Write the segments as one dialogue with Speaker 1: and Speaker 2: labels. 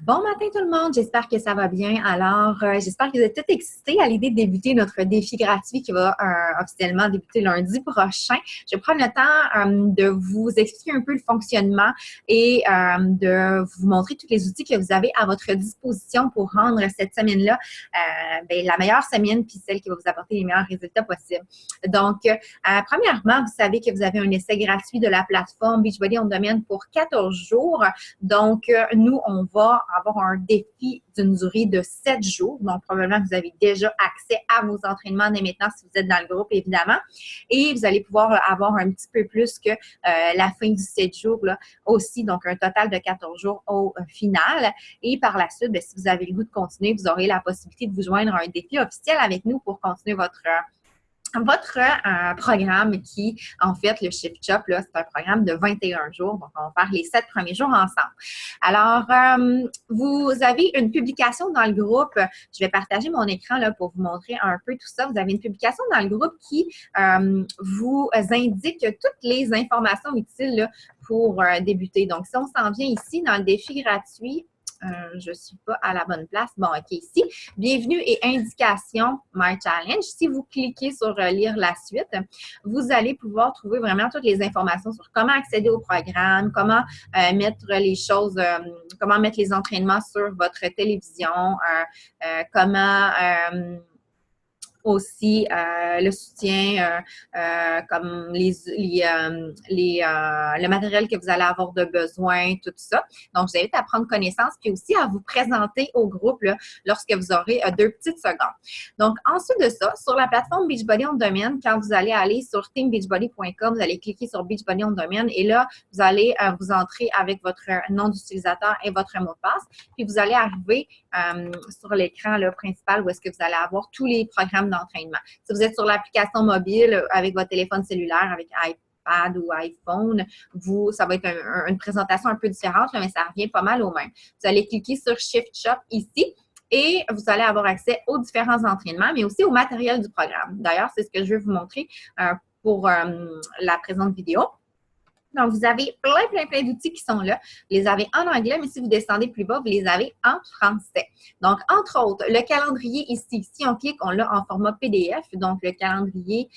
Speaker 1: Bon matin tout le monde, j'espère que ça va bien. Alors, j'espère que vous êtes tous excités à l'idée de débuter notre défi gratuit qui va officiellement débuter lundi prochain. Je vais prendre le temps de vous expliquer un peu le fonctionnement et de vous montrer tous les outils que vous avez à votre disposition pour rendre cette semaine-là la meilleure semaine puis celle qui va vous apporter les meilleurs résultats possibles. Donc, premièrement, vous savez que vous avez un essai gratuit de la plateforme Beachbody On Demand pour 14 jours. Donc, nous, on va avoir un défi d'une durée de 7 jours. Donc, probablement que vous avez déjà accès à vos entraînements dès maintenant si vous êtes dans le groupe, évidemment. Et vous allez pouvoir avoir un petit peu plus que la fin du 7 jours là, aussi. Donc, un total de 14 jours au final. Et par la suite, bien, si vous avez le goût de continuer, vous aurez la possibilité de vous joindre à un défi officiel avec nous pour continuer votre programme qui, en fait, le Shift Shop, là, c'est un programme de 21 jours. Donc, on va faire les 7 premiers jours ensemble. Alors, vous avez une publication dans le groupe. Je vais partager mon écran là, pour vous montrer un peu tout ça. Vous avez une publication dans le groupe qui vous indique toutes les informations utiles là, pour débuter. Donc, si on s'en vient ici dans le défi gratuit, je ne suis pas à la bonne place. Bon, OK, ici, bienvenue et indication My Challenge. Si vous cliquez sur lire la suite, vous allez pouvoir trouver vraiment toutes les informations sur comment accéder au programme, comment mettre les choses, comment mettre les entraînements sur votre télévision, comment aussi le soutien comme le matériel que vous allez avoir de besoin, tout ça. Donc, je vous invite à prendre connaissance puis aussi à vous présenter au groupe là, lorsque vous aurez 2 petites secondes. Donc, ensuite de ça, sur la plateforme Beachbody On Demand, quand vous allez aller sur teambeachbody.com, vous allez cliquer sur Beachbody On Demand et là, vous allez vous entrer avec votre nom d'utilisateur et votre mot de passe. Puis, vous allez arriver sur l'écran principal où est-ce que vous allez avoir tous les programmes d'entraînement. Si vous êtes sur l'application mobile avec votre téléphone cellulaire, avec iPad ou iPhone, ça va être une présentation un peu différente, mais ça revient pas mal au même. Vous allez cliquer sur Shift Shop ici. Et vous allez avoir accès aux différents entraînements, mais aussi au matériel du programme. D'ailleurs, c'est ce que je vais vous montrer pour la présente vidéo. Donc, vous avez plein d'outils qui sont là. Vous les avez en anglais, mais si vous descendez plus bas, vous les avez en français. Donc, entre autres, le calendrier ici, si on clique, on l'a en format PDF. Donc, le calendrier,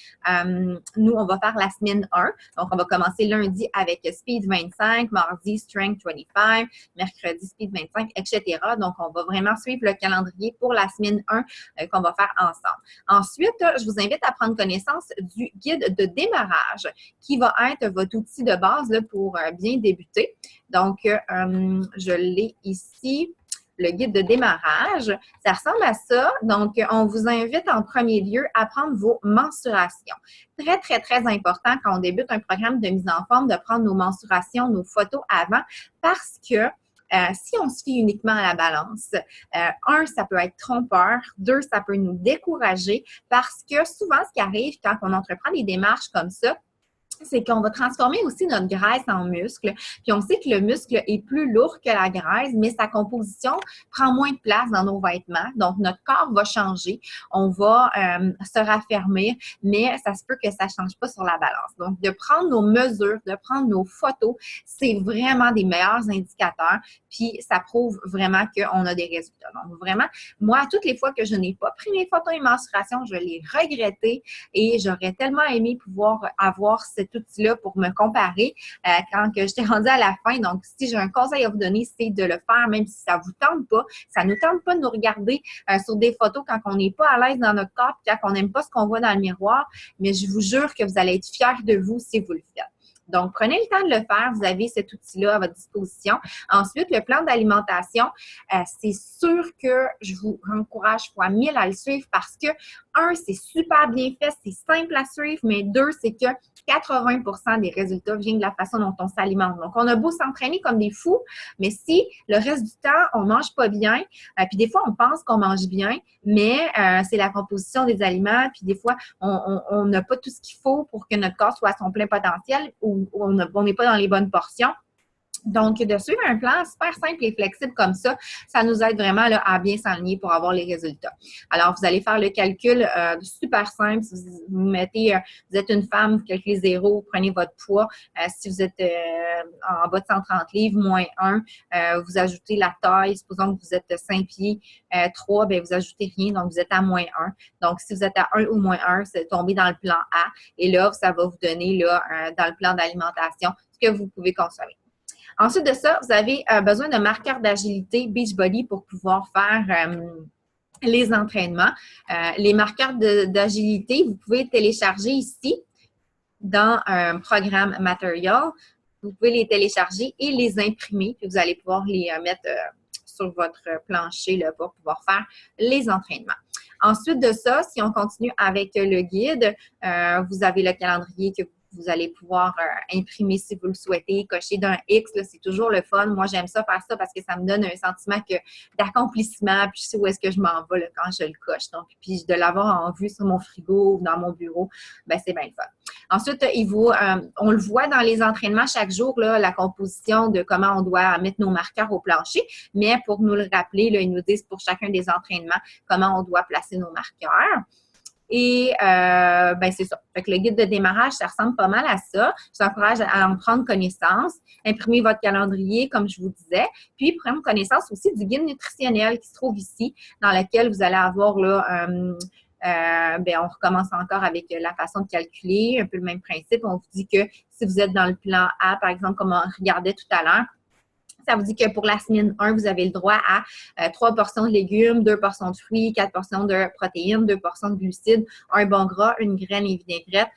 Speaker 1: nous, on va faire la semaine 1. Donc, on va commencer lundi avec Speed 25, mardi Strength 25, mercredi Speed 25, etc. Donc, on va vraiment suivre le calendrier pour la semaine 1 qu'on va faire ensemble. Ensuite, je vous invite à prendre connaissance du guide de démarrage qui va être votre outil de base là, pour bien débuter. Donc, je l'ai ici. Le guide de démarrage, ça ressemble à ça. Donc, on vous invite en premier lieu à prendre vos mensurations. Très important quand on débute un programme de mise en forme de prendre nos mensurations, nos photos avant parce que si on se fie uniquement à la balance, ça peut être trompeur. 2, ça peut nous décourager parce que souvent, ce qui arrive quand on entreprend des démarches comme ça, c'est qu'on va transformer aussi notre graisse en muscle. Puis on sait que le muscle est plus lourd que la graisse, mais sa composition prend moins de place dans nos vêtements. Donc, notre corps va changer. On va se raffermir, mais ça se peut que ça ne change pas sur la balance. Donc, de prendre nos mesures, de prendre nos photos, c'est vraiment des meilleurs indicateurs. Puis, ça prouve vraiment qu'on a des résultats. Donc, vraiment, moi, toutes les fois que je n'ai pas pris mes photos et menstruation, je l'ai regretté et j'aurais tellement aimé pouvoir avoir cet outil-là pour me comparer quand que j'étais rendue à la fin. Donc, si j'ai un conseil à vous donner, c'est de le faire, même si ça ne vous tente pas. Ça ne nous tente pas de nous regarder sur des photos quand on n'est pas à l'aise dans notre corps, quand on n'aime pas ce qu'on voit dans le miroir. Mais je vous jure que vous allez être fiers de vous si vous le faites. Donc, prenez le temps de le faire. Vous avez cet outil-là à votre disposition. Ensuite, le plan d'alimentation, c'est sûr que je vous encourage fois 1000 à le suivre parce que, c'est super bien fait, c'est simple à suivre, mais 2, c'est que 80% des résultats viennent de la façon dont on s'alimente. Donc, on a beau s'entraîner comme des fous, mais si le reste du temps, on ne mange pas bien, puis des fois, on pense qu'on mange bien, mais c'est la composition des aliments, puis des fois, on n'a pas tout ce qu'il faut pour que notre corps soit à son plein potentiel ou on n'est pas dans les bonnes portions. Donc, de suivre un plan super simple et flexible comme ça nous aide vraiment là, à bien s'aligner pour avoir les résultats. Alors, vous allez faire le calcul super simple. Si vous mettez, vous êtes une femme, vous calculez 0, vous prenez votre poids. Si vous êtes en bas de 130 livres, moins 1, vous ajoutez la taille. Supposons que vous êtes 5 pieds 3, bien, vous ajoutez rien, donc vous êtes à moins 1. Donc, si vous êtes à 1 ou moins 1, c'est tombé dans le plan A. Et là, ça va vous donner là, dans le plan d'alimentation ce que vous pouvez consommer. Ensuite de ça, vous avez besoin d'un marqueur d'agilité Beachbody pour pouvoir faire les entraînements. Les marqueurs d'agilité, vous pouvez télécharger ici dans un programme Material. Vous pouvez les télécharger et les imprimer, puis vous allez pouvoir les mettre sur votre plancher là, pour pouvoir faire les entraînements. Ensuite de ça, si on continue avec le guide, vous avez le calendrier que vous allez pouvoir imprimer si vous le souhaitez, cocher d'un X, c'est toujours le fun. Moi, j'aime ça faire ça parce que ça me donne un sentiment d'accomplissement, puis je sais où est-ce que je m'en vais là, quand je le coche. Donc, puis de l'avoir en vue sur mon frigo ou dans mon bureau, ben c'est bien le fun. Ensuite, on le voit dans les entraînements chaque jour, là, la composition de comment on doit mettre nos marqueurs au plancher, mais pour nous le rappeler, là, ils nous disent pour chacun des entraînements comment on doit placer nos marqueurs. Et ben c'est ça. Fait que le guide de démarrage, ça ressemble pas mal à ça. Je vous encourage à en prendre connaissance, imprimer votre calendrier, comme je vous disais, puis prendre connaissance aussi du guide nutritionnel qui se trouve ici, dans lequel vous allez avoir là, ben on recommence encore avec la façon de calculer, un peu le même principe. On vous dit que si vous êtes dans le plan A, par exemple, comme on regardait tout à l'heure, ça vous dit que pour la semaine 1, vous avez le droit à 3 portions de légumes, 2 portions de fruits, 4 portions de protéines, 2 portions de glucides, un bon gras, une graine et vinaigrette,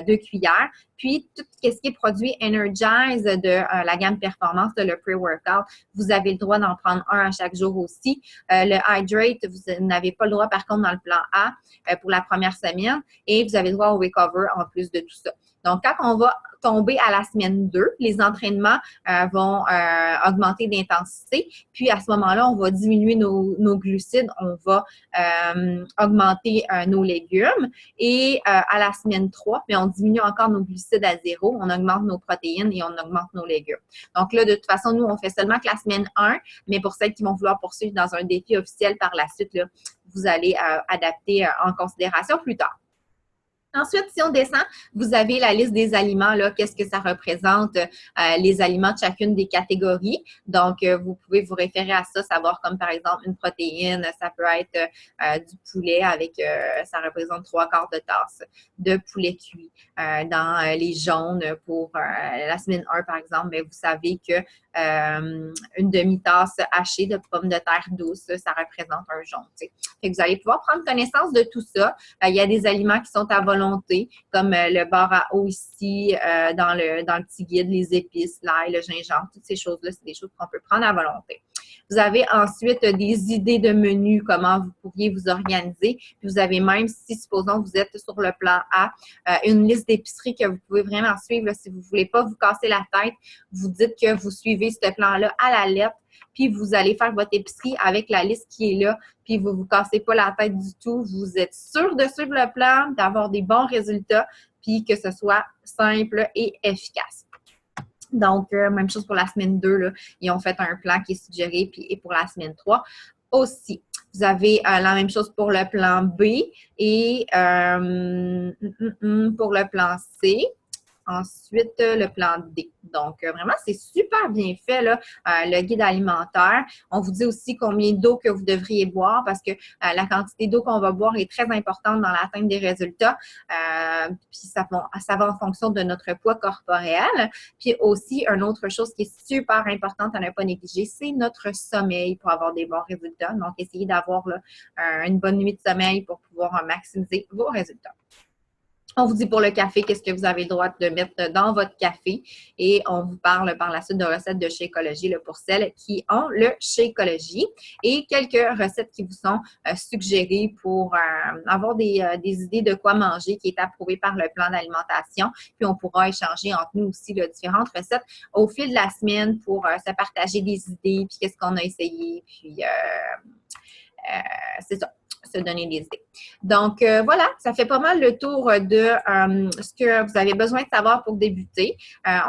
Speaker 1: 2 cuillères. Puis, tout ce qui est produit Energize de la gamme Performance de le Pre-Workout, vous avez le droit d'en prendre un à chaque jour aussi. Le Hydrate, vous n'avez pas le droit, par contre, dans le plan A pour la première semaine. Et vous avez le droit au Recover en plus de tout ça. Donc, quand on va tomber à la semaine 2, les entraînements vont augmenter d'intensité. Puis, à ce moment-là, on va diminuer nos glucides, on va augmenter nos légumes. Et à la semaine 3, mais on diminue encore nos glucides à 0, on augmente nos protéines et on augmente nos légumes. Donc là, de toute façon, nous, on fait seulement que la semaine 1, mais pour celles qui vont vouloir poursuivre dans un défi officiel par la suite, là, vous allez adapter en considération plus tard. Ensuite, si on descend, vous avez la liste des aliments, là, qu'est-ce que ça représente, les aliments de chacune des catégories. Donc, vous pouvez vous référer à ça, savoir comme par exemple une protéine, ça peut être du poulet avec, ça représente 3/4 de tasse de poulet cuit. Dans les jaunes, pour la semaine 1, par exemple, bien, vous savez que une demi-tasse hachée de pommes de terre douces, ça représente un jaune. Fait que vous allez pouvoir prendre connaissance de tout ça. Il y a des aliments qui sont à volonté, comme le bar à eau ici, dans le petit guide, les épices, l'ail, le gingembre, toutes ces choses-là, c'est des choses qu'on peut prendre à volonté. Vous avez ensuite des idées de menus, comment vous pourriez vous organiser. Puis vous avez même, si supposons que vous êtes sur le plan A, une liste d'épicerie que vous pouvez vraiment suivre. Là, si vous ne voulez pas vous casser la tête, vous dites que vous suivez ce plan-là à la lettre, puis vous allez faire votre épicerie avec la liste qui est là, puis vous ne vous cassez pas la tête du tout. Vous êtes sûr de suivre le plan, d'avoir des bons résultats, puis que ce soit simple et efficace. Donc, même chose pour la semaine 2, là, ils ont fait un plan qui est suggéré, puis et pour la semaine 3 aussi. Vous avez la même chose pour le plan B et pour le plan C. Ensuite, le plan D. Donc, vraiment, c'est super bien fait, là, le guide alimentaire. On vous dit aussi combien d'eau que vous devriez boire parce que la quantité d'eau qu'on va boire est très importante dans l'atteinte des résultats. Puis, ça va en fonction de notre poids corporel. Puis aussi, une autre chose qui est super importante à ne pas négliger, c'est notre sommeil pour avoir des bons résultats. Donc, essayez d'avoir là, une bonne nuit de sommeil pour pouvoir maximiser vos résultats. On vous dit pour le café, qu'est-ce que vous avez le droit de mettre dans votre café et on vous parle par la suite de recettes de Shakeology là, pour celles qui ont le Shakeology et quelques recettes qui vous sont suggérées pour avoir des idées de quoi manger qui est approuvé par le plan d'alimentation. Puis on pourra échanger entre nous aussi là, différentes recettes au fil de la semaine pour se partager des idées puis qu'est-ce qu'on a essayé. Puis c'est ça. se donner des idées. Donc, voilà, ça fait pas mal le tour de ce que vous avez besoin de savoir pour débuter.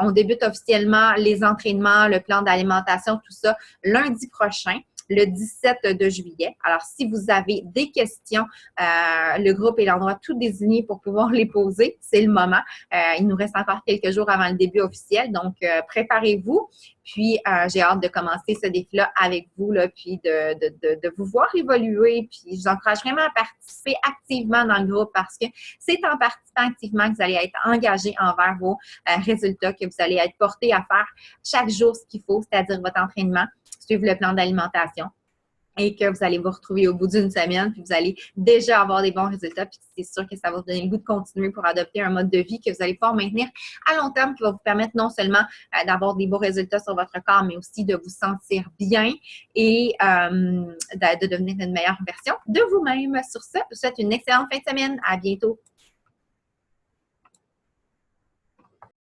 Speaker 1: On débute officiellement les entraînements, le plan d'alimentation, tout ça, lundi prochain, le 17 de juillet. Alors, si vous avez des questions, le groupe est l'endroit tout désigné pour pouvoir les poser. C'est le moment. Il nous reste encore quelques jours avant le début officiel, donc préparez-vous. Puis, j'ai hâte de commencer ce défi-là avec vous, là, puis de vous voir évoluer. Puis, je vous encourage vraiment à participer activement dans le groupe parce que c'est en participant activement que vous allez être engagé envers vos résultats, que vous allez être porté à faire chaque jour ce qu'il faut, c'est-à-dire votre entraînement, suivre le plan d'alimentation et que vous allez vous retrouver au bout d'une semaine, puis vous allez déjà avoir des bons résultats, puis c'est sûr que ça va vous donner le goût de continuer pour adopter un mode de vie que vous allez pouvoir maintenir à long terme, qui va vous permettre non seulement d'avoir des beaux résultats sur votre corps, mais aussi de vous sentir bien et de devenir une meilleure version de vous-même. Sur ce, je vous souhaite une excellente fin de semaine. À bientôt.